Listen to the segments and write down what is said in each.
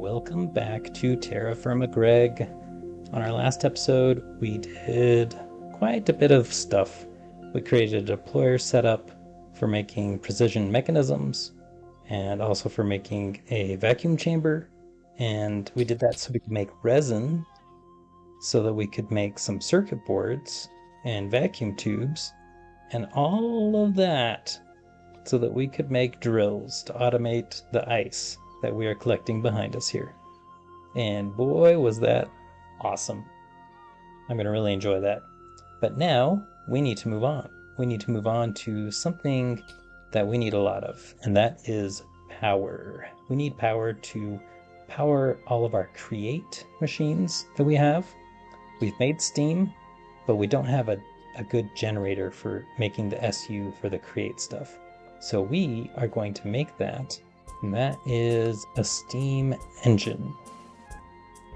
Welcome back to Terrafirmagreg. On our last episode, we did quite a bit of stuff. We created a deployer setup for making precision mechanisms and also for making a vacuum chamber. And we did that so we could make resin, so that we could make some circuit boards and vacuum tubes, and all of that so that we could make drills to automate the ice that we are collecting behind us here. And boy, was that awesome. I'm going to really enjoy that. But now we need to move on. We need to move on to something that we need a lot of, and that is power. We need power to power all of our create machines that we have. We've made steam, but we don't have a good generator for making the SU for the create stuff. So we are going to make that, and that is a steam engine.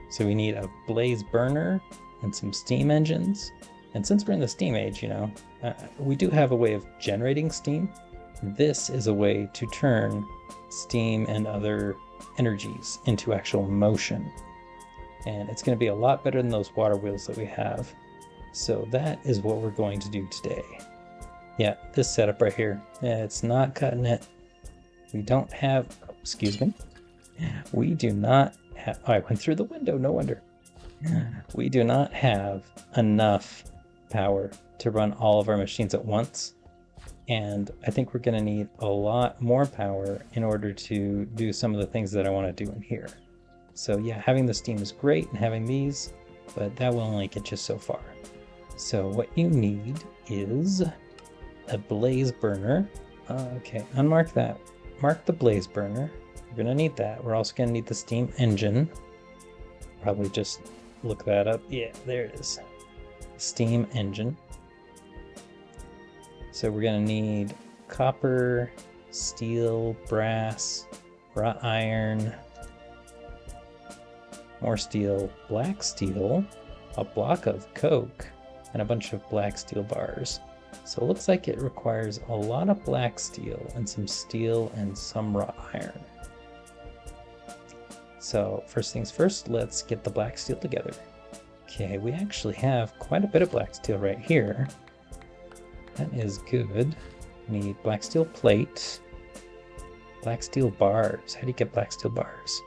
So we need a blaze burner and some steam engines. And since we're in the steam age, we do have a way of generating steam. This is a way to turn steam and other energies into actual motion. And it's going to be a lot better than those water wheels that we have. So that is what we're going to do today. Yeah, this setup right here, it's not cutting it. We don't have, excuse me, we do not have, oh, I went through the window, no wonder. We do not have enough power to run all of our machines at once. And I think we're going to need a lot more power in order to do some of the things that I want to do in here. So yeah, having the steam is great and having these, but that will only get you so far. So what you need is a blaze burner. Okay, unmark that. Mark the blaze burner. We're going to need that. We're also going to need the steam engine. Probably just look that up. Yeah, there it is. Steam engine. So we're going to need copper, steel, brass, wrought iron, more steel, black steel, a block of coke, and a bunch of black steel bars. So it looks like it requires a lot of black steel and some steel and some wrought iron. So first things first, let's get the black steel together. Okay, we actually have quite a bit of black steel right here. That is good. We need black steel plate, black steel bars. How do you get black steel bars?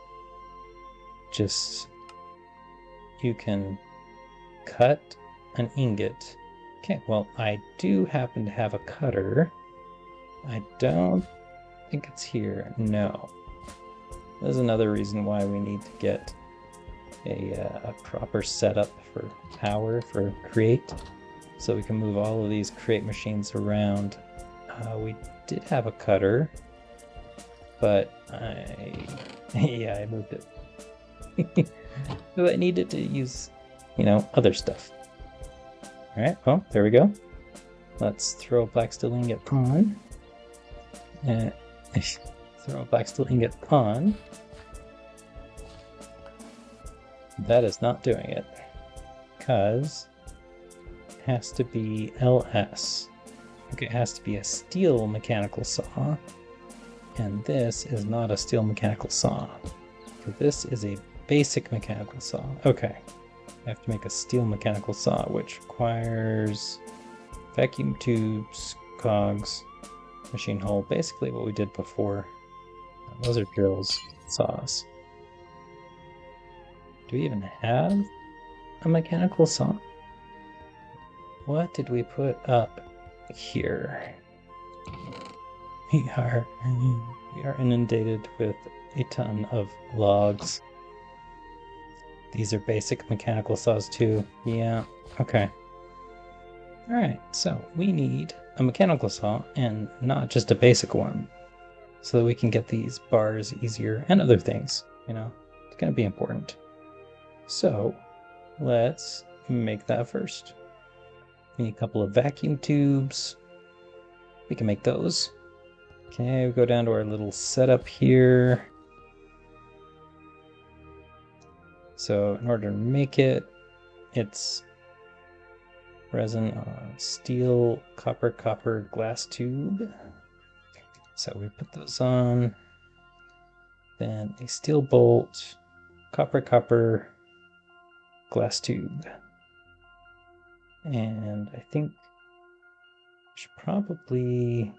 Just, you can cut an ingot. Okay, well, I do happen to have a cutter. I don't think it's here. No. There's another reason why we need to get a proper setup for power for create, so we can move all of these create machines around. We did have a cutter, but I moved it. So I needed to use, other stuff. All right, well, there we go. Let's throw a black steel ingot on. Throw a black steel ingot on. That is not doing it, because it has to be LS. Okay, it has to be a steel mechanical saw, and this is not a steel mechanical saw. So this is a basic mechanical saw. Okay, I have to make a steel mechanical saw, which requires vacuum tubes, cogs, machine hole, basically what we did before. Those are drills, saws. Do we even have a mechanical saw? What did we put up here? We are inundated with a ton of logs. These are basic mechanical saws too. Yeah, okay. Alright, so we need a mechanical saw and not just a basic one, so that we can get these bars easier and other things, it's gonna be important. So let's make that first. We need a couple of vacuum tubes. We can make those. Okay, we go down to our little setup here. So in order to make it, it's resin, steel, copper, glass tube. So we put those on. Then a steel bolt, copper glass tube. And I think I should probably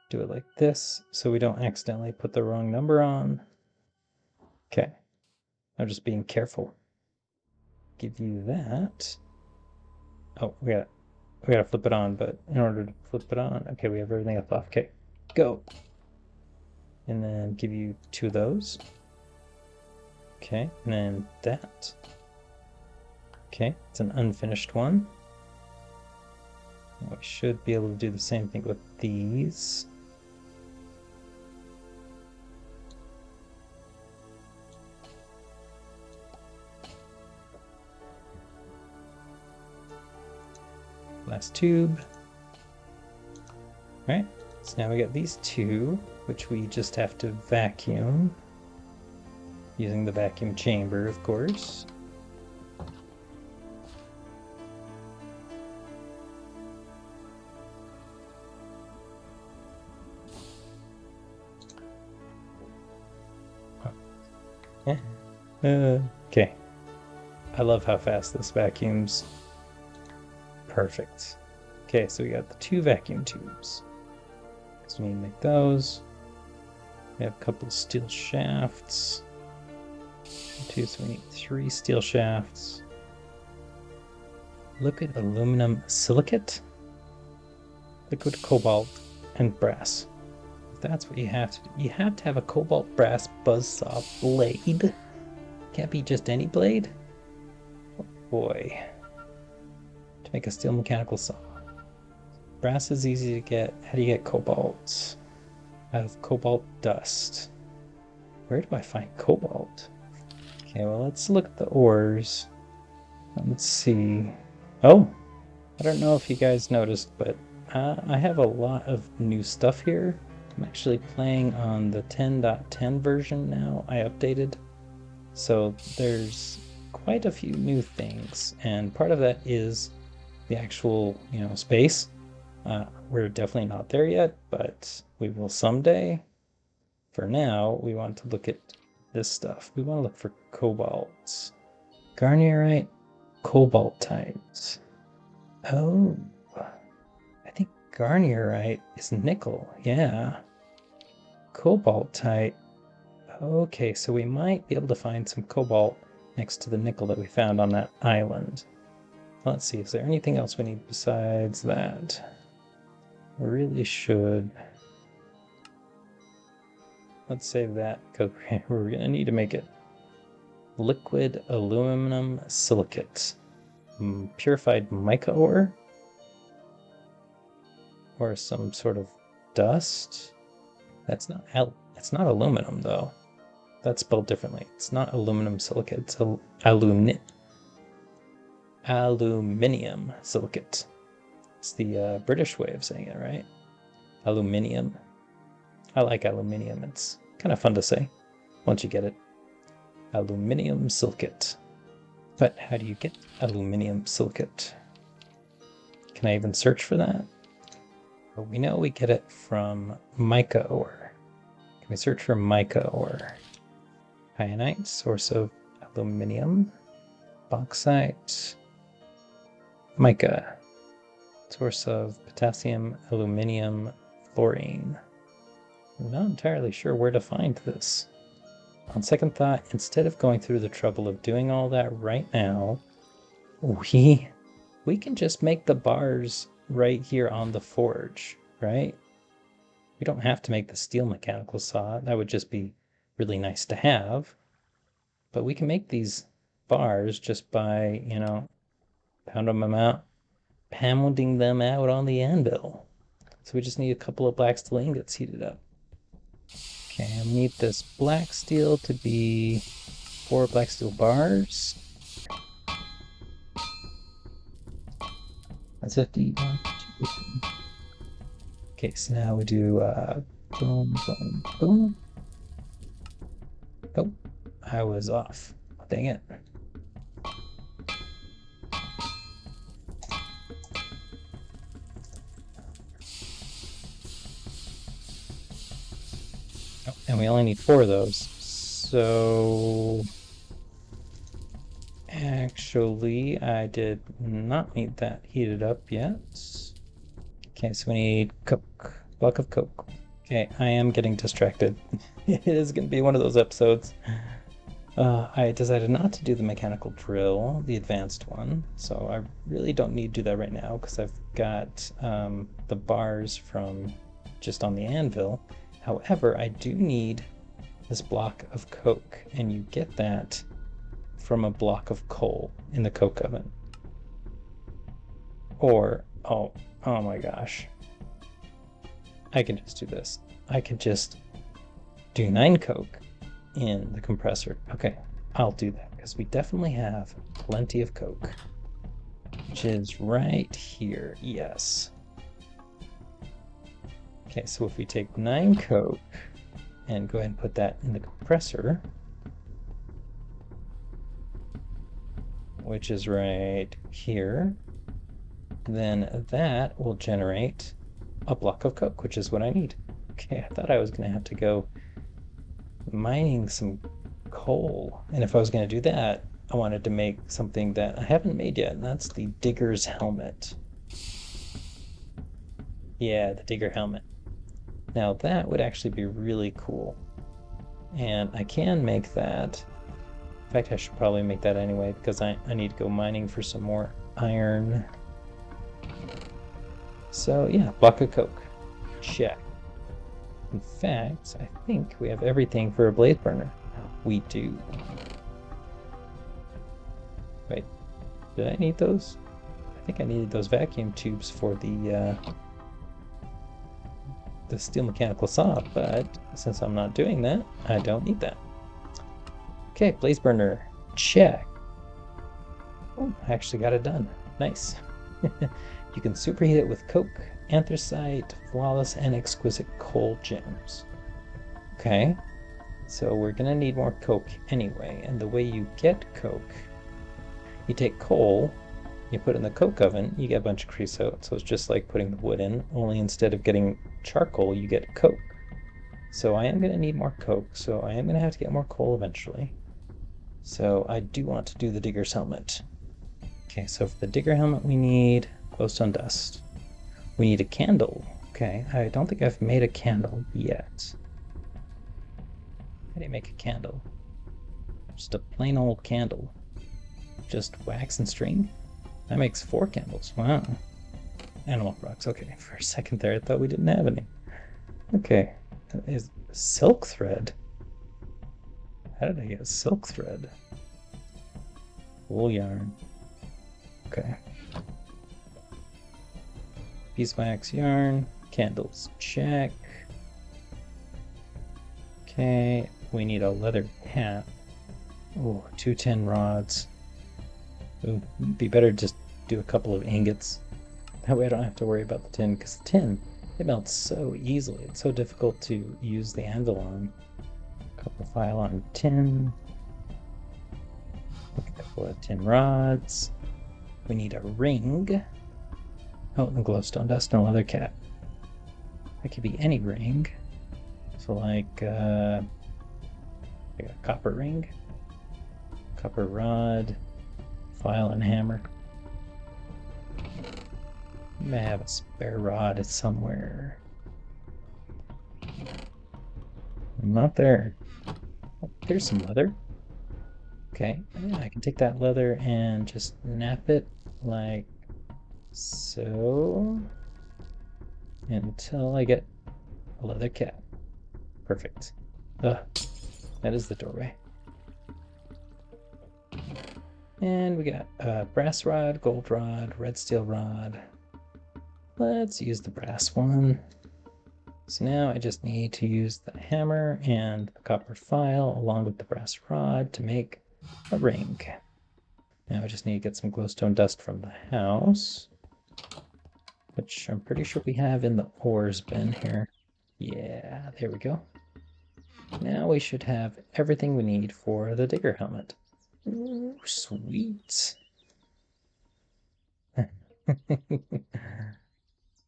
do it like this so we don't accidentally put the wrong number on. Okay, I'm just being careful. Give you that. Oh, we gotta flip it on, but in order to flip it on, okay, we have everything else off. Okay, go. And then give you 2 of those. Okay, and then that. Okay, it's an unfinished one. We should be able to do the same thing with these. Glass tube. All right, so now we got these 2, which we just have to vacuum using the vacuum chamber, of course. Okay. I love how fast this vacuums. Perfect. Okay, so we got the 2 vacuum tubes. So we need to make those. We have a couple of steel shafts. 2, so we need 3 steel shafts. Liquid aluminum silicate, liquid cobalt, and brass. If that's what you have to do. You have to have a cobalt brass buzzsaw blade. Can't be just any blade. Oh boy. To make a steel mechanical saw. Brass is easy to get. How do you get cobalt? Out of cobalt dust. Where do I find cobalt? Okay, well, let's look at the ores. Let's see. Oh, I don't know if you guys noticed, but I have a lot of new stuff here. I'm actually playing on the 10.10 version now. I updated. So there's quite a few new things, and part of that is the actual, space. We're definitely not there yet, but we will someday. For now, we want to look at this stuff. We want to look for cobalt. Garnierite, cobaltite. Oh, I think garnierite is nickel. Yeah. Cobaltite. Okay, so we might be able to find some cobalt next to the nickel that we found on that island. Let's see, is there anything else we need besides that? We really should. Let's save that because we're going to need to make it. Liquid aluminum silicate. Purified mica ore? Or some sort of dust? It's not aluminum though. That's spelled differently. It's not aluminum silicate, it's aluminium silicate. It's the British way of saying it, right? Aluminium. I like aluminium. It's kind of fun to say once you get it. Aluminium silicate. But how do you get aluminium silicate? Can I even search for that? Well, we know we get it from mica ore. Can we search for mica ore? Kyanite, source of aluminium. Bauxite. Mica, source of potassium, aluminium, fluorine. I'm not entirely sure where to find this. On second thought, instead of going through the trouble of doing all that right now, we can just make the bars right here on the forge, right? We don't have to make the steel mechanical saw. That would just be really nice to have. But we can make these bars just by, pounding them out on the anvil. So we just need a couple of black steel ingots heated up. Okay, I need this black steel to be 4 black steel bars. That's 50. 1, 2, 3. Okay, so now we do boom, boom, boom. Oh, I was off. Dang it. Oh, and we only need 4 of those. So Actually, I did not need that heated up yet. Okay, so we need Coke. Block of Coke. Okay, I am getting distracted. It is going to be one of those episodes. I decided not to do the mechanical drill, the advanced one, so I really don't need to do that right now because I've got the bars from just on the anvil. However, I do need this block of coke, and you get that from a block of coal in the coke oven. Or, oh my gosh, I can just do this. I could just do 9 coke in the compressor. Okay, I'll do that because we definitely have plenty of coke, which is right here. Yes. Okay, so if we take 9 coke and go ahead and put that in the compressor, which is right here, then that will generate a block of coke, which is what I need. Okay, I thought I was going to have to go mining some coal, and if I was going to do that, I wanted to make something that I haven't made yet, and that's the digger's helmet. Yeah, the digger helmet. Now that would actually be really cool, and I can make that. In fact, I should probably make that anyway because I need to go mining for some more iron. So yeah, block of coke. Check. In fact, I think we have everything for a blaze burner. We do. Wait, did I need those? I think I needed those vacuum tubes for the steel mechanical saw, but since I'm not doing that, I don't need that. Okay, blaze burner. Check. Oh, I actually got it done. Nice. You can superheat it with coke, anthracite, flawless, and exquisite coal gems. Okay, so we're gonna need more coke anyway, and the way you get coke, you take coal, you put it in the coke oven, you get a bunch of creosote, so it's just like putting the wood in, only instead of getting charcoal, you get coke. So I am gonna need more coke, so I am gonna have to get more coal eventually. So I do want to do the digger's helmet. Okay, so for the digger helmet we need glowstone dust. We need a candle. Okay, I don't think I've made a candle yet. How do you make a candle? Just a plain old candle. Just wax and string? That makes 4 candles. Wow. Animal products. Okay, for a second there I thought we didn't have any. Okay, that is silk thread. How did I get silk thread? Wool yarn. Okay. Beeswax yarn, candles, check. Okay, we need a leather hat. Oh, 2 tin rods. Ooh, it'd be better to just do a couple of ingots. That way I don't have to worry about the tin, because the tin, it melts so easily. It's so difficult to use the anvil on. Couple file on tin. A couple of tin rods. We need a ring. Oh, and glowstone dust and a leather cap. That could be any ring. So like a copper ring, copper rod, file and hammer. I may have a spare rod somewhere. Not there. Oh, there's some leather. Okay, yeah, I can take that leather and just nap it like so until I get a leather cap. Perfect. Ugh, that is the doorway. And we got a brass rod, gold rod, red steel rod. Let's use the brass one. So now I just need to use the hammer and the copper file along with the brass rod to make a ring. Now I just need to get some glowstone dust from the house, which I'm pretty sure we have in the ores bin here. Yeah, there we go. Now we should have everything we need for the digger helmet. Ooh, sweet.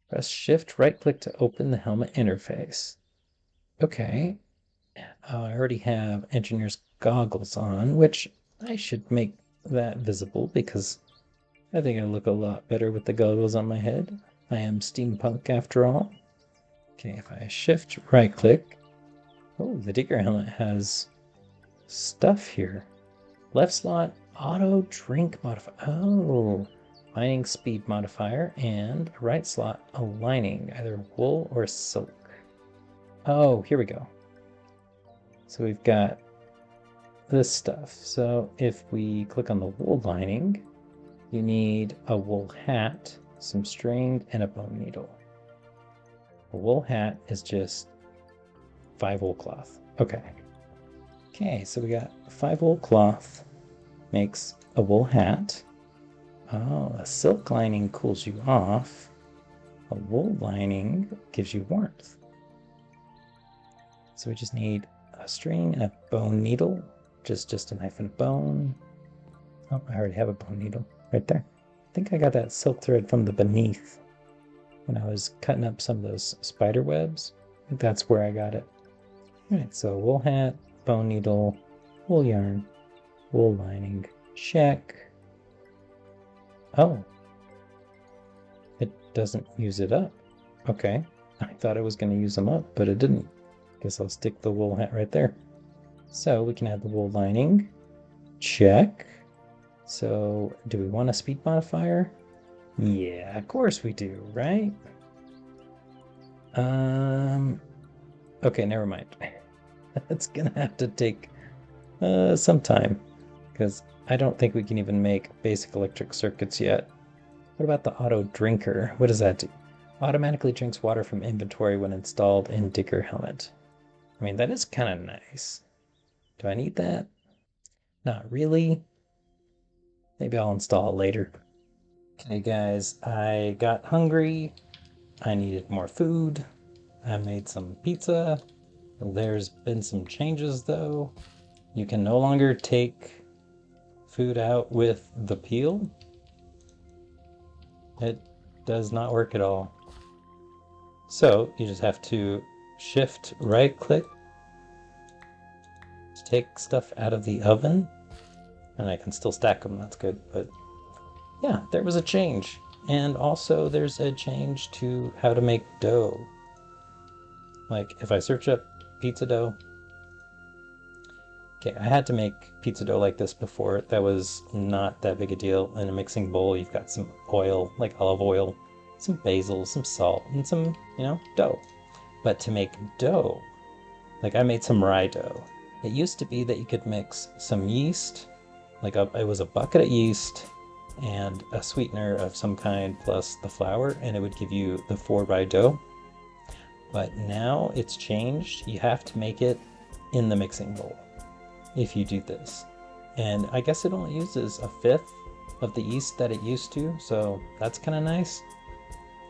Press shift right click to open the helmet interface. Okay. I already have engineer's goggles on, which I should make that visible because I think I look a lot better with the goggles on my head. I am steampunk after all. Okay, if I shift right click, oh, the digger helmet has stuff here. Left slot, auto drink modifier. Oh, mining speed modifier, and right slot, aligning, either wool or silk. Oh, here we go. So we've got this stuff. So if we click on the wool lining, you need a wool hat, some string, and a bone needle. A wool hat is just 5 wool cloth. Okay. Okay, so we got 5 wool cloth makes a wool hat. Oh, a silk lining cools you off. A wool lining gives you warmth. So we just need a string and a bone needle, just a knife and a bone. Oh, I already have a bone needle right there. I think I got that silk thread from the beneath when I was cutting up some of those spider webs. I think that's where I got it. All right, so wool hat, bone needle, wool yarn, wool lining, check. Oh, it doesn't use it up. Okay, I thought I was going to use them up, but it didn't. Guess I'll stick the wool hat right there. So we can add the wool lining. Check. So do we want a speed modifier? Yeah, of course we do, right? Okay, never mind. It's gonna have to take some time because I don't think we can even make basic electric circuits yet. What about the auto drinker? What does that do? Automatically drinks water from inventory when installed in digger helmet. I mean, that is kind of nice. Do I need that? Not really. Maybe I'll install it later. Okay, guys, I got hungry. I needed more food. I made some pizza. There's been some changes though. You can no longer take food out with the peel. It does not work at all. So you just have to shift right click to take stuff out of the oven. And I can still stack them, that's good. But yeah, there was a change. And also there's a change to how to make dough. Like if I search up pizza dough. Okay, I had to make pizza dough like this before. That was not that big a deal. In a mixing bowl, you've got some oil, like olive oil, some basil, some salt, and some, dough. But to make dough, like I made some rye dough. It used to be that you could mix some yeast, it was a bucket of yeast and a sweetener of some kind plus the flour, and it would give you the 4 rye dough. But now it's changed. You have to make it in the mixing bowl if you do this. And I guess it only uses a 1/5 of the yeast that it used to, so that's kind of nice.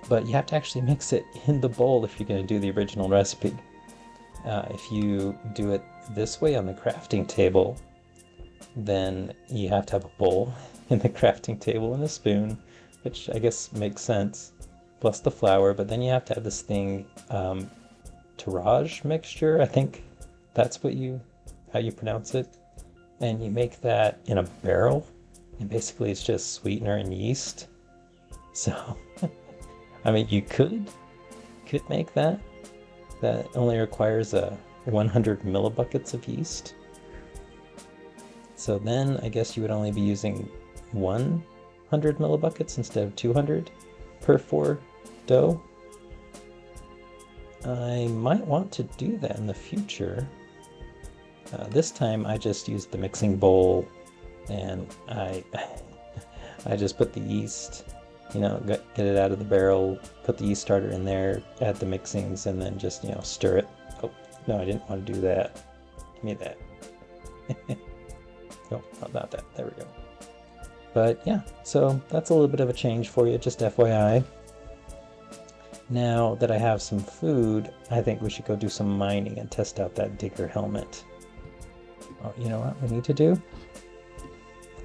But you have to actually mix it in the bowl if you're going to do the original recipe. If you do it this way on the crafting table, then you have to have a bowl in the crafting table and a spoon, which I guess makes sense, plus the flour. But then you have to have this thing, Terrage mixture, I think that's how you pronounce it. And you make that in a barrel, and basically it's just sweetener and yeast. So, I mean, you could make that. That only requires 100 millibuckets of yeast. So then I guess you would only be using 100 millibuckets instead of 200 per 4 dough. I might want to do that in the future. This time I just used the mixing bowl, and I just put the yeast, get it out of the barrel, put the yeast starter in there, add the mixings, and then just, stir it. Oh, no, I didn't want to do that. Give me that. No, not that. There we go. But yeah, so that's a little bit of a change for you, just FYI. Now that I have some food, I think we should go do some mining and test out that digger helmet. Oh, you know what we need to do?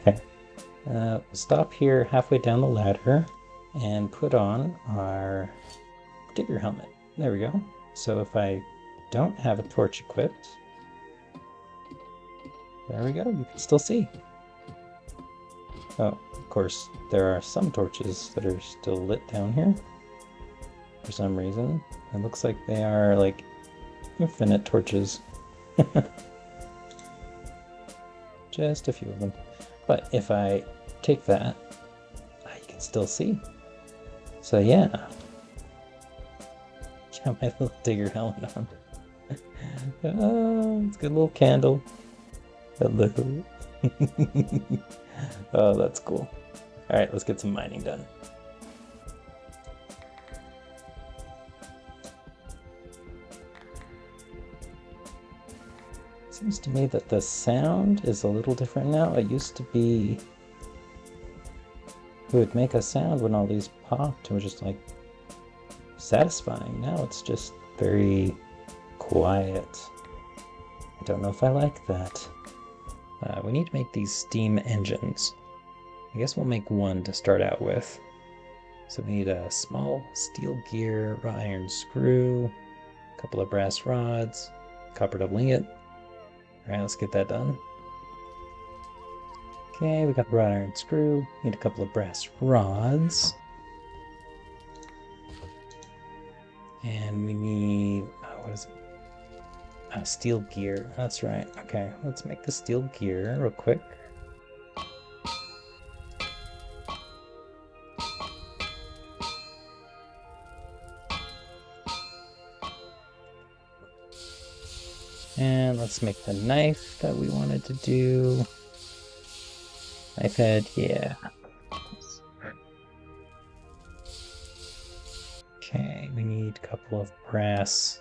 Okay. Stop here halfway down the ladder and put on our digger helmet. There we go. So if I don't have a torch equipped, there we go, you can still see. Oh, of course, there are some torches that are still lit down here for some reason. It looks like they are like infinite torches. Just a few of them. But if I take that, you can still see. So yeah. Got my little digger helmet on. Oh, it's a good little candle. Hello. Oh, that's cool. Alright, let's get some mining done. Seems to me that the sound is a little different now. It used to be it would make a sound when all these popped and was just like satisfying. Now it's just very quiet. I don't know if I like that. We need to make these steam engines. I guess we'll make one to start out with. So we need a small steel gear, raw iron screw, a couple of brass rods, copper double ingot. Alright, let's get that done. Okay, we got the raw iron screw. Need a couple of brass rods. And we need, what is it? Steel gear. That's right. Okay, let's make the steel gear real quick. And let's make the knife that we wanted to do. Knife head, yeah. Okay, we need a couple of brass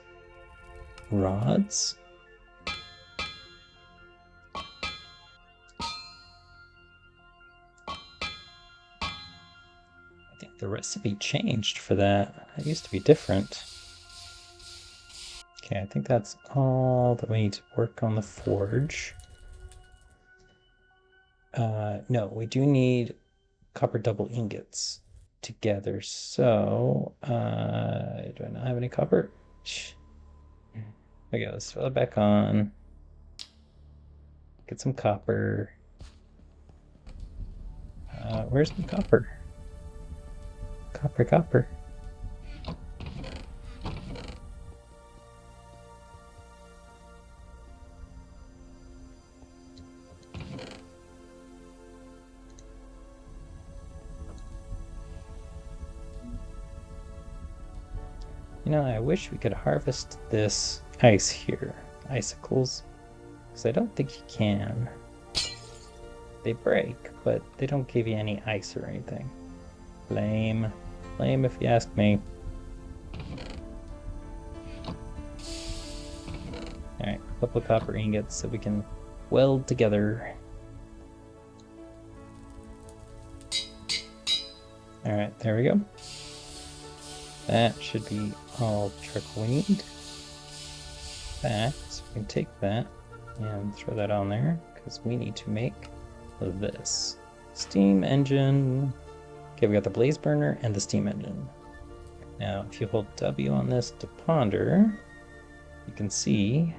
rods. I think the recipe changed for that. It used to be different. Okay, I think that's all that we need to work on the forge. No, we do need copper double ingots together. So, do I not have any copper? Okay, let's fill it back on. Get some copper. Where's my copper? Copper. You know, I wish we could harvest this ice here. Icicles. Because I don't think you can. They break, but they don't give you any ice or anything. Lame. Lame if you ask me. Alright, a couple of copper ingots so we can weld together. Alright, there we go. That should be all charcoal we need. That, so we can take that and throw that on there, because we need to make this. Steam engine. Okay, we got the blaze burner and the steam engine. Now, if you hold W on this to ponder, you can see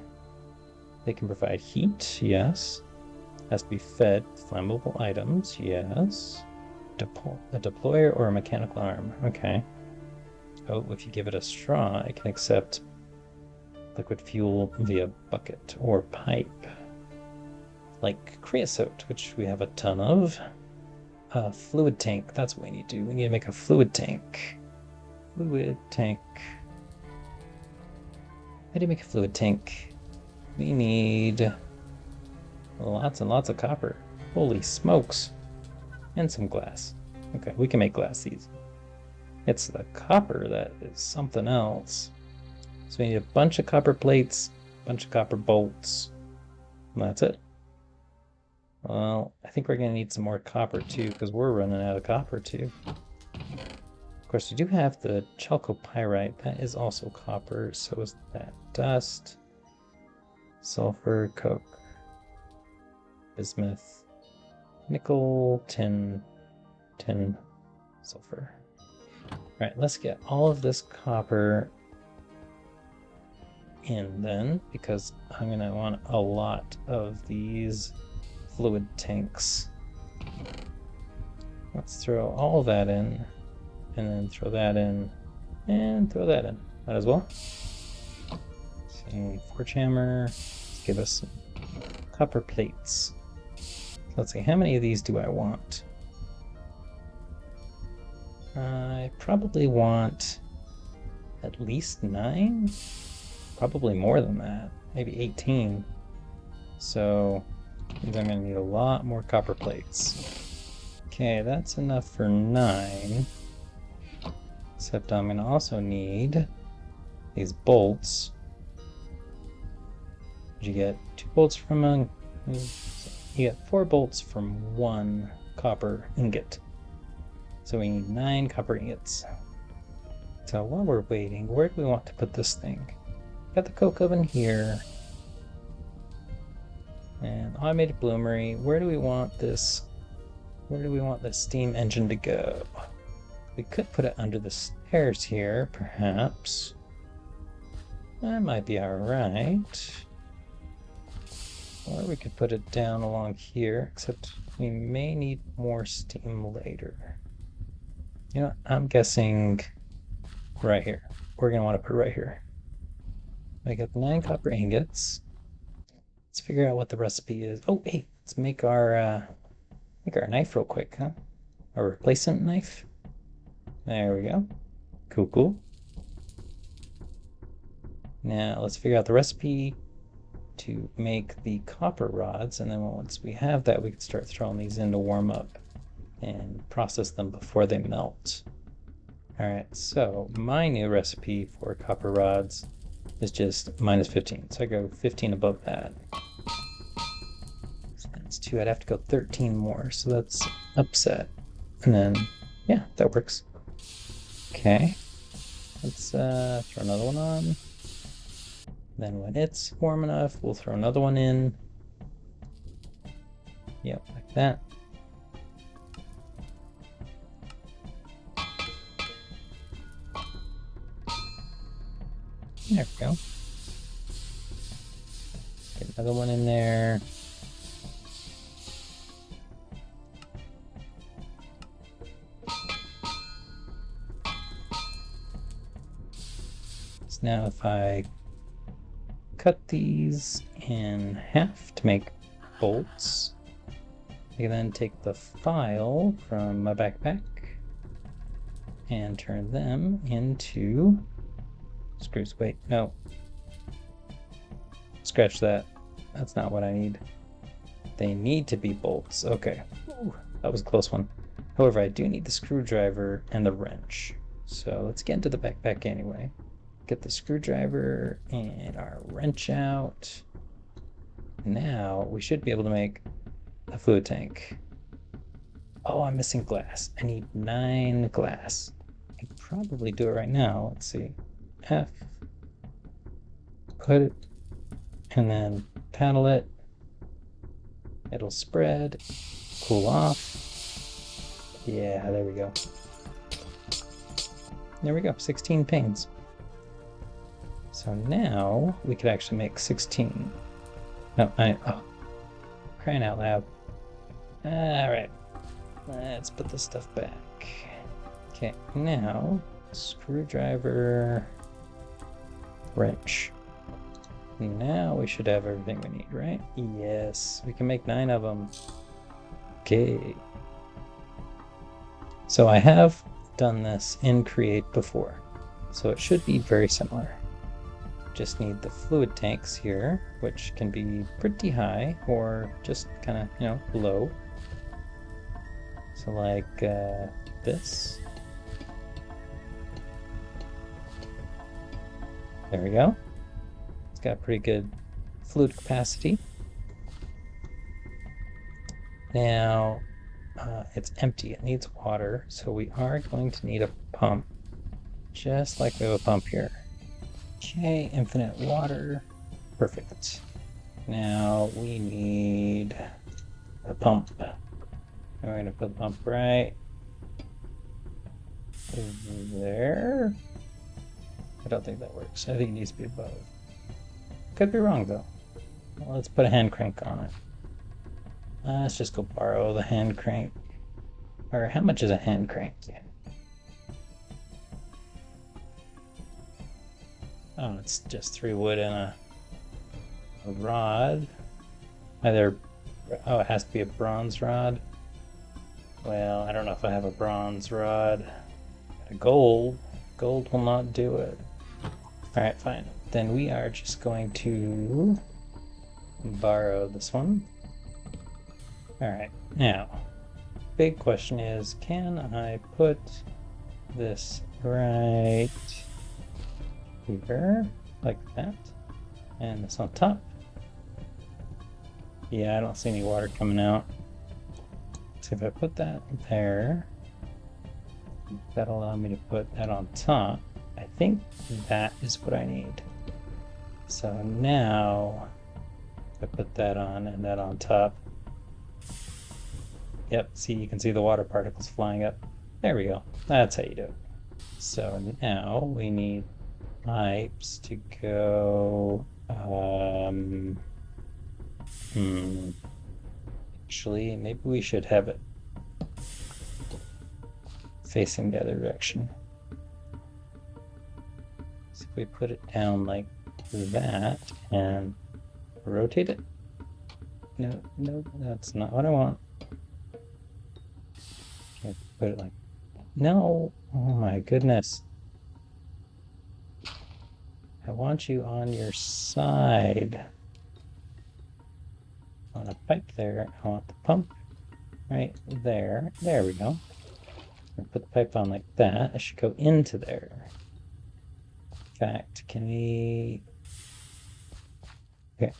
they can provide heat, yes. Has to be fed with flammable items, yes. A deployer or a mechanical arm, okay. Oh, if you give it a straw, it can accept liquid fuel via bucket or pipe. Like creosote, which we have a ton of. Fluid tank, that's what we need to do. We need to make a fluid tank. Fluid tank. How do you make a fluid tank? We need lots and lots of copper. Holy smokes. And some glass. Okay, we can make glass these. It's the copper that is something else. So we need a bunch of copper plates, a bunch of copper bolts, and that's it. Well, I think we're going to need some more copper too, because we're running out of copper too. Of course, we do have the chalcopyrite. That is also copper, so is that dust, sulfur, coke, bismuth, nickel, tin, sulfur. Alright, let's get all of this copper in then, because I'm going to want a lot of these fluid tanks. Let's throw all that in, and then throw that in, and throw that in. Might as well. Some forge hammer. Let's give us some copper plates. Let's see, how many of these do I want? I probably want at least 9? Probably more than that. Maybe 18. So I'm going to need a lot more copper plates. Okay, that's enough for 9. Except I'm going to also need these bolts. You get 2 bolts from a... You get 4 bolts from 1 copper ingot. So we need 9 copper ingots. So while we're waiting, where do we want to put this thing? Got the coke oven here. And automated bloomery. Where do we want this? Where do we want the steam engine to go? We could put it under the stairs here, perhaps. That might be alright. Or we could put it down along here, except we may need more steam later. You know, I'm guessing right here. We're going to want to put it right here. Make up 9 copper ingots. Let's figure out what the recipe is. Oh, hey, let's make our knife real quick, huh? Our replacement knife. There we go. Cool, cool. Now let's figure out the recipe to make the copper rods, and then once we have that, we can start throwing these in to warm up and process them before they melt. Alright, so my new recipe for copper rods is just minus 15. So I go 15 above that. So that's 2. I'd have to go 13 more, so that's upset. And then, yeah, that works. Okay. Let's throw another one on. Then when it's warm enough, we'll throw another one in. Yep, like that. There we go. Get another one in there. So now if I cut these in half to make bolts, I can then take the file from my backpack and turn them into screws. Wait, no. Scratch that. That's not what I need. They need to be bolts. Okay. Ooh, that was a close one. However, I do need the screwdriver and the wrench. So let's get into the backpack anyway. Get the screwdriver and our wrench out. Now we should be able to make a fluid tank. Oh, I'm missing glass. I need 9 glass. I can probably do it right now. Let's see. F. Put it, and then paddle it. It'll spread, cool off. Yeah, there we go. There we go, 16 panes. So now we could actually make 16. No, crying out loud. Alright, let's put this stuff back. Okay, now screwdriver, wrench. Now we should have everything we need, right? Yes, we can make 9 of them. Okay. So I have done this in Create before, so it should be very similar. Just need the fluid tanks here, which can be pretty high or just kind of, you know, low. So like this. There we go. It's got pretty good fluid capacity. Now it's empty, it needs water, so we are going to need a pump, just like we have a pump here. Okay, infinite water, perfect. Now we need a pump. And we're going to put the pump right there. I don't think that works. I think it needs to be above. Could be wrong though. Well, let's put a hand crank on it. Let's just go borrow the hand crank. Or how much is a hand crank? Oh, it's just 3 wood and a rod. Either, oh, it has to be a bronze rod. Well, I don't know if I have a bronze rod. A gold. Gold will not do it. Alright, fine. Then we are just going to borrow this one. Alright, now, big question is, can I put this right here, like that, and this on top? Yeah, I don't see any water coming out. So if I put that there, that'll allow me to put that on top. I think that is what I need. So now, if I put that on and that on top, yep, see, you can see the water particles flying up. There we go. That's how you do it. So now we need pipes to go, actually, maybe we should have it facing the other direction. So if we put it down like that and rotate it. No, that's not what I want. Can't put it like, no, oh my goodness. I want you on your side. I want a pipe there. I want the pump right there. There we go. Put the pipe on like that. It should go into there. In fact, can we... Okay,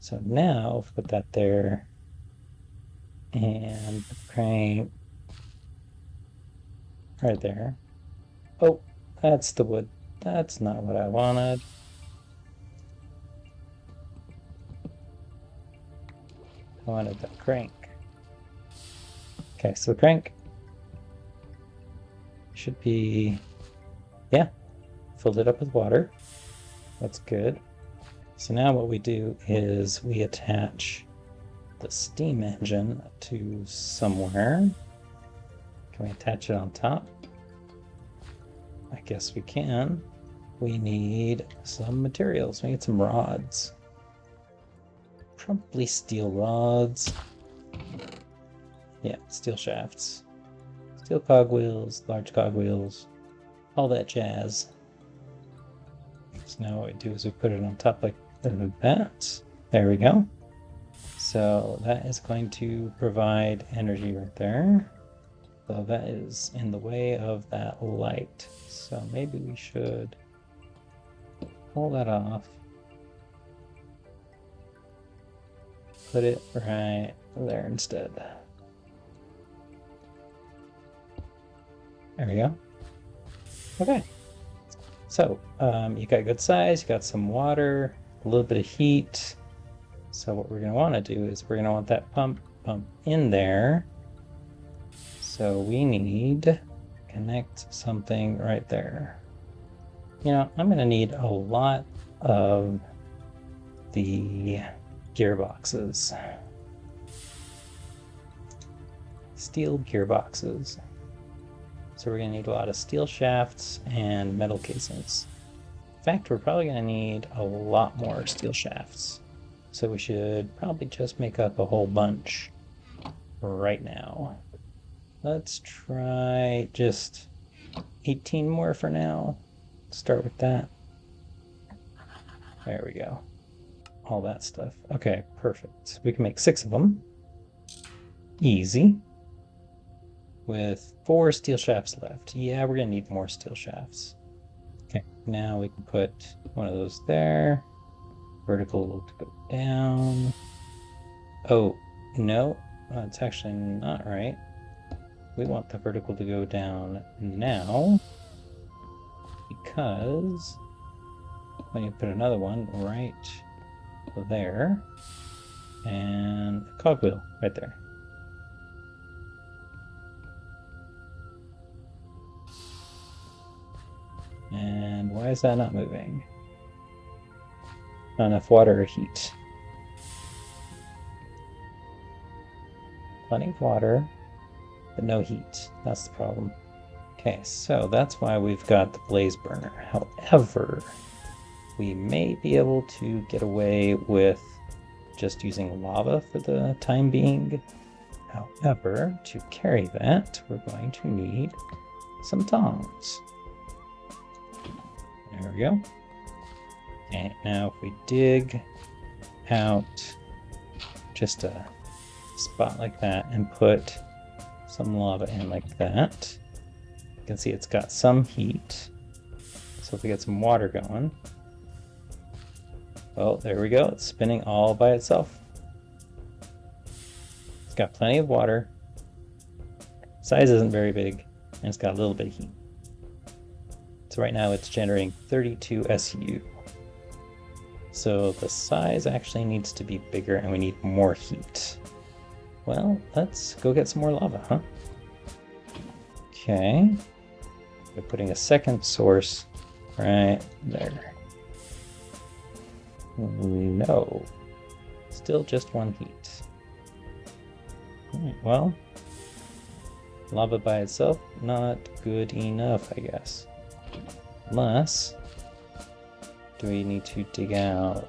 so now put that there and crank right there. Oh, that's the wood. That's not what I wanted. I wanted the crank. Okay, so the crank should be, yeah, filled it up with water. That's good. So now what we do is we attach the steam engine to somewhere. Can we attach it on top? I guess we can. We need some materials. We need some rods. Probably steel rods. Yeah, steel shafts. Steel cogwheels, large cogwheels, all that jazz. So now what we do is we put it on top like that. There we go. So that is going to provide energy right there. So that is in the way of that light. So maybe we should pull that off. Put it right there instead. There we go. Okay. So you got good size, you got some water, a little bit of heat. So what we're going to want to do is we're going to want that pump in there. So we need to connect something right there. You know, I'm going to need a lot of the gearboxes. Steel gearboxes. So we're going to need a lot of steel shafts and metal casings. In fact, we're probably going to need a lot more steel shafts. So we should probably just make up a whole bunch right now. Let's try just 18 more for now. Start with that. There we go. All that stuff. Okay, perfect. We can make 6 of them. Easy. With 4 steel shafts left. Yeah, we're gonna need more steel shafts. Okay, now we can put one of those there. Vertical to go down. Oh, no, that's actually not right. We want the vertical to go down now, because when you put another one right there, and a cogwheel right there. And why is that not moving? Not enough water or heat. Plenty of water. but no heat. That's the problem. Okay, so that's why we've got the blaze burner. However, we may be able to get away with just using lava for the time being. However, to carry that, we're going to need some tongs. There we go. And now if we dig out just a spot like that and put some lava in like that, you can see it's got some heat. So if we get some water going, well, there we go. It's spinning all by itself. It's got plenty of water. Size isn't very big, and it's got a little bit of heat. So right now it's generating 32 SU. So the size actually needs to be bigger and we need more heat. Well, let's go get some more lava, huh? Okay. We're putting a second source right there. No. Still just one heat. Alright, well, lava by itself, not good enough, I guess. Unless, do we need to dig out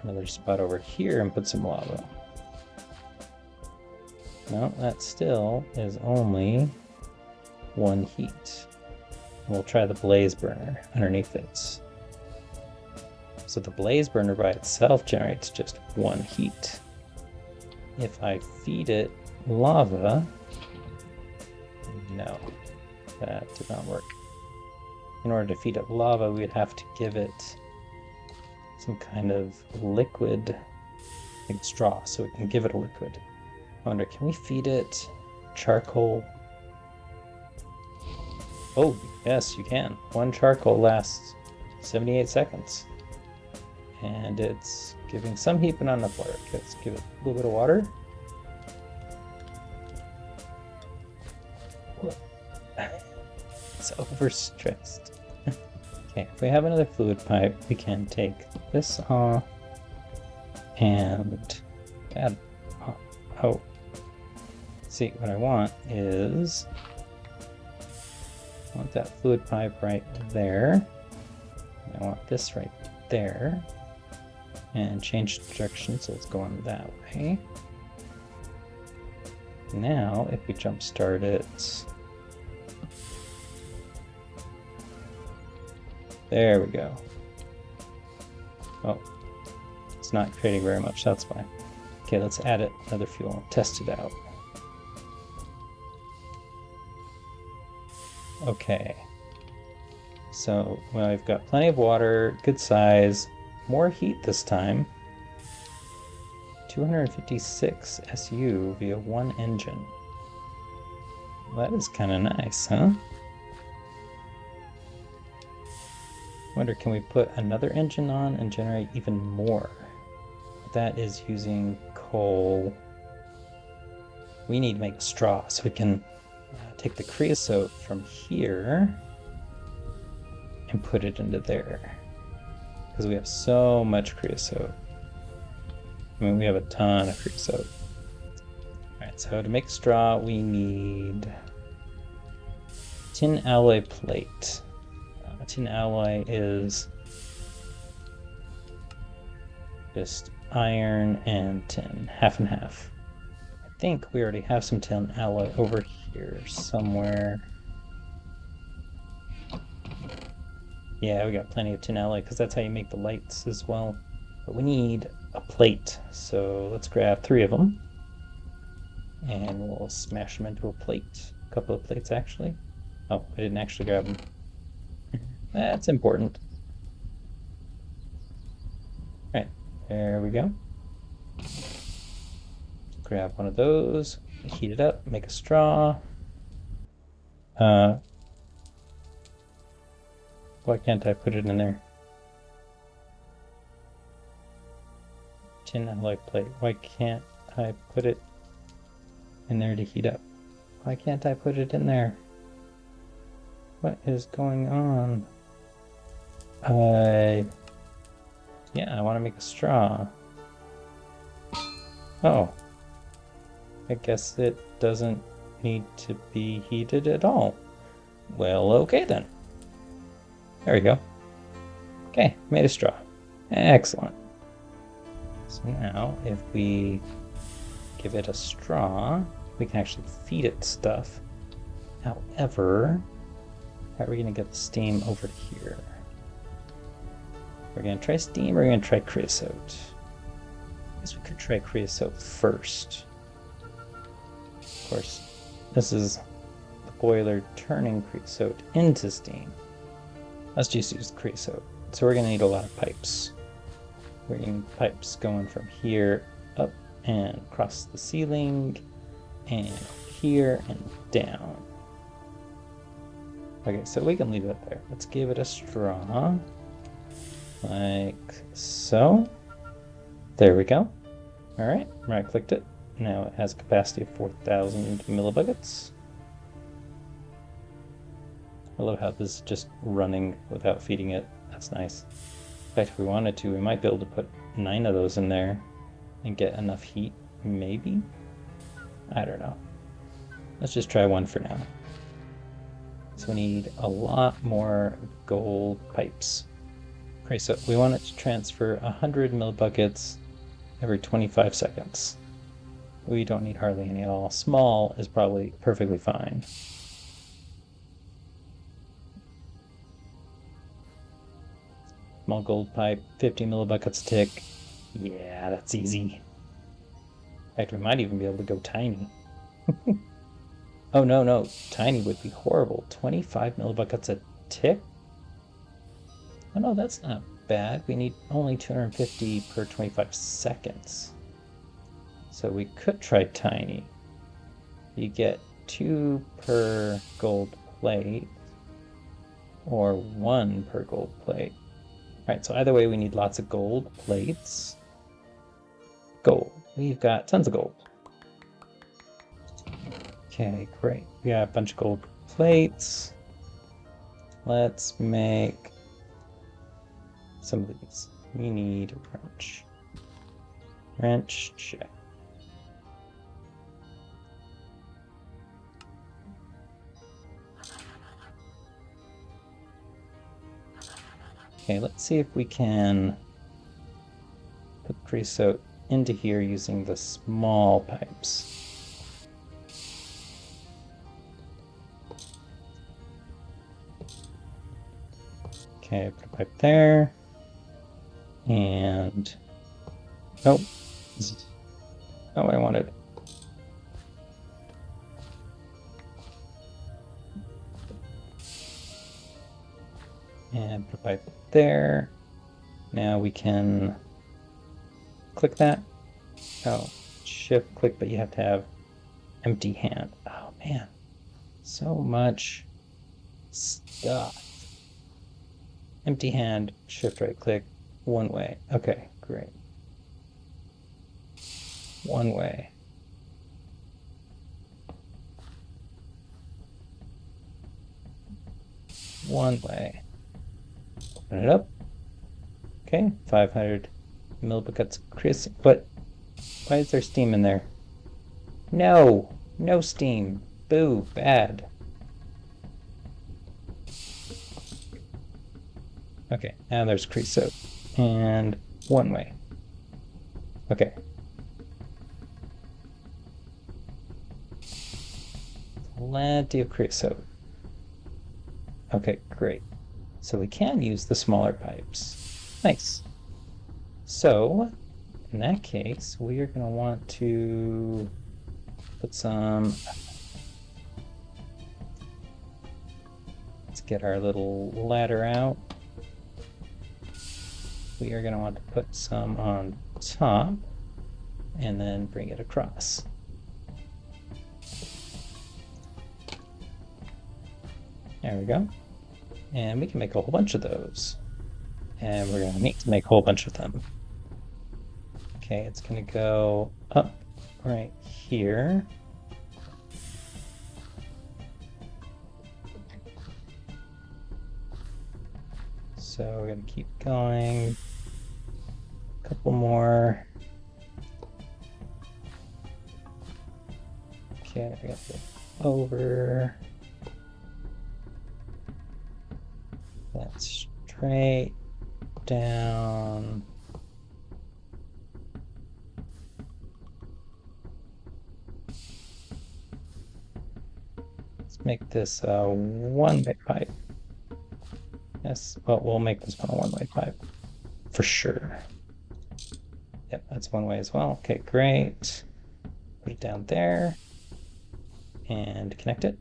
another spot over here and put some lava? No, that still is only one heat. We'll try the blaze burner underneath it. So the blaze burner by itself generates just one heat. If I feed it lava, no, that did not work. In order to feed it lava, we'd have to give it some kind of liquid, like straw, so we can give it a liquid. I wonder, can we feed it charcoal? Oh, yes, you can. One charcoal lasts 78 seconds. And it's giving some heat, but not enough water. Okay, let's give it a little bit of water. It's overstressed. Okay, if we have another fluid pipe, we can take this off and add. Oh, see, what I want is I want that fluid pipe right there. I want this right there, and change the direction so it's going that way. Now, if we jump start it. There we go. Oh, it's not creating very much, that's fine. Okay, let's add it, another fuel, test it out. Okay. So, well, I've got plenty of water, good size, more heat this time. 256 SU via one engine. Well, that is kind of nice, huh? Wonder, can we put another engine on and generate even more? That is using coal. We need to make straw, so we can take the creosote from here and put it into there. Because we have so much creosote. I mean, we have a ton of creosote. Alright, so to make straw, we need tin alloy plate. Tin alloy is just iron and tin, half and half. I think we already have some tin alloy over here somewhere. Yeah, we got plenty of tin alloy because that's how you make the lights as well. But we need a plate, so let's grab 3 of them and we'll smash them into a plate. A couple of plates actually. Oh, I didn't actually grab them. That's important. Alright, there we go. Grab one of those, heat it up, make a straw. Why can't I put it in there? Tin alloy plate. Why can't I put it in there to heat up? Why can't I put it in there? What is going on? Yeah, I want to make a straw. Oh. I guess it doesn't need to be heated at all. Well, okay then. There we go. Okay, made a straw. Excellent. So now, if we give it a straw, we can actually feed it stuff. However, how are we going to get the steam over here? We're going to try steam or we're going to try creosote? I guess we could try creosote first. Of course, this is the boiler turning creosote into steam. Let's just use creosote. So we're going to need a lot of pipes. We're getting pipes going from here up and across the ceiling and here and down. Okay, so we can leave it there. Let's give it a straw. Like so. There we go. Alright, right-clicked it. Now it has a capacity of 4,000 millibuckets. I love how this is just running without feeding it. That's nice. In fact, if we wanted to, we might be able to put 9 of those in there and get enough heat, maybe? I don't know. Let's just try one for now. So we need a lot more gold pipes. Okay, so we want it to transfer 100 millibuckets every 25 seconds. We don't need hardly any at all. Small is probably perfectly fine. Small gold pipe, 50 millibuckets tick. Yeah, that's easy. In fact, we might even be able to go tiny. Oh, no. Tiny would be horrible. 25 millibuckets a tick? Oh, no, that's not bad. We need only 250 per 25 seconds. So we could try tiny. You get 2 per gold plate, or 1 per gold plate. Alright, so either way we need lots of gold plates. Gold. We've got tons of gold. Okay, great. We got a bunch of gold plates. Let's make some of these. We need a wrench. Wrench, check. Okay, let's see if we can put creosote into here using the small pipes. Okay, put a pipe there. And nope. Not what I wanted. And put a pipe there. Now we can click that. Oh, shift click, but you have to have empty hand. Oh man, so much stuff. Empty hand, shift right click, one way. Okay, great. One way. One way. Open it up. Okay, 500 millibuckets. Chris, what? Why is there steam in there? No! No steam. Boo, bad. Okay, now there's creosote. And one way. Okay. Plenty of creosote. Okay, great. So we can use the smaller pipes. Nice. So, in that case, we are going to want to put some... Let's get our little ladder out. We are going to want to put some on top and then bring it across. There we go. And we can make a whole bunch of those. And we're going to need to make a whole bunch of them. Okay, it's going to go up right here. So we're going to keep going. A couple more. Okay, I got the over. That's straight down. Let's make this a one-way pipe. Yes, well, we'll make this one a one-way pipe for sure. Yep, that's one way as well. Okay, great. Put it down there and connect it.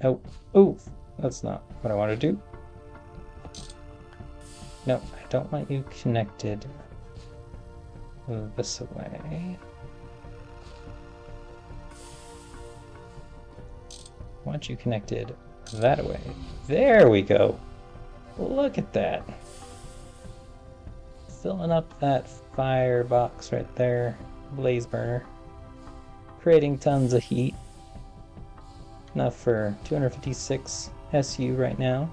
Oh, that's not what I want to do. No, I don't want you connected this way. I want you connected that way. There we go. Look at that. Filling up that firebox right there. Blaze burner. Creating tons of heat. Enough for 256 SU right now.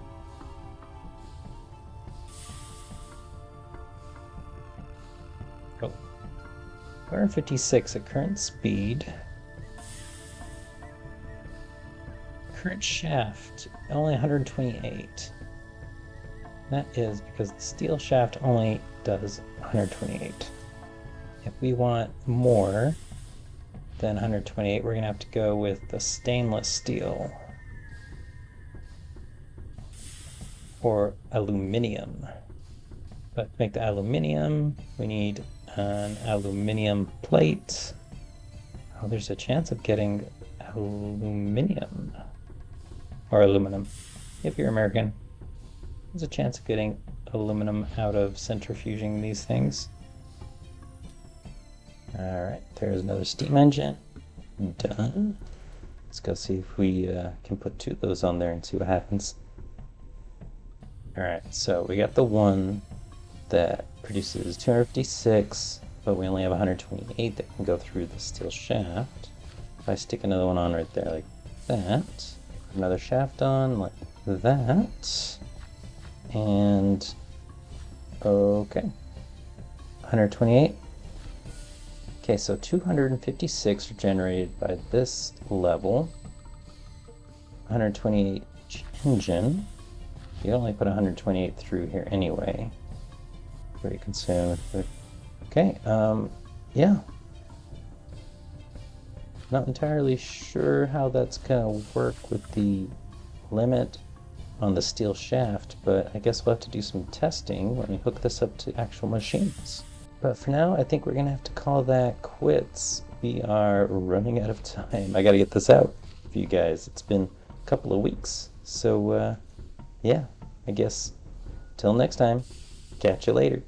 Oh. 256 at current speed. Current shaft, only 128. That is because the steel shaft only does 128. If we want more than 128, we're going to have to go with the stainless steel or aluminum. But to make the aluminum, we need an aluminum plate. Oh, there's a chance of getting aluminum. Or aluminum. If you're American, there's a chance of getting aluminum out of centrifuging these things. Alright, there's another steam engine. Done. Let's go see if we can put two of those on there and see what happens. Alright, so we got the one that produces 256, but we only have 128 that can go through the steel shaft. If I stick another one on right there like that, another shaft on like that, and okay, 128. Okay, so 256 are generated by this level. 128 engine. You only put 128 through here anyway. Very consumed. Okay, yeah. Not entirely sure how that's gonna work with the limit on the steel shaft, but I guess we'll have to do some testing when we hook this up to actual machines. But for now, I think we're gonna have to call that quits. We are running out of time. I gotta get this out for you guys. It's been a couple of weeks. So, yeah, I guess till next time, catch you later.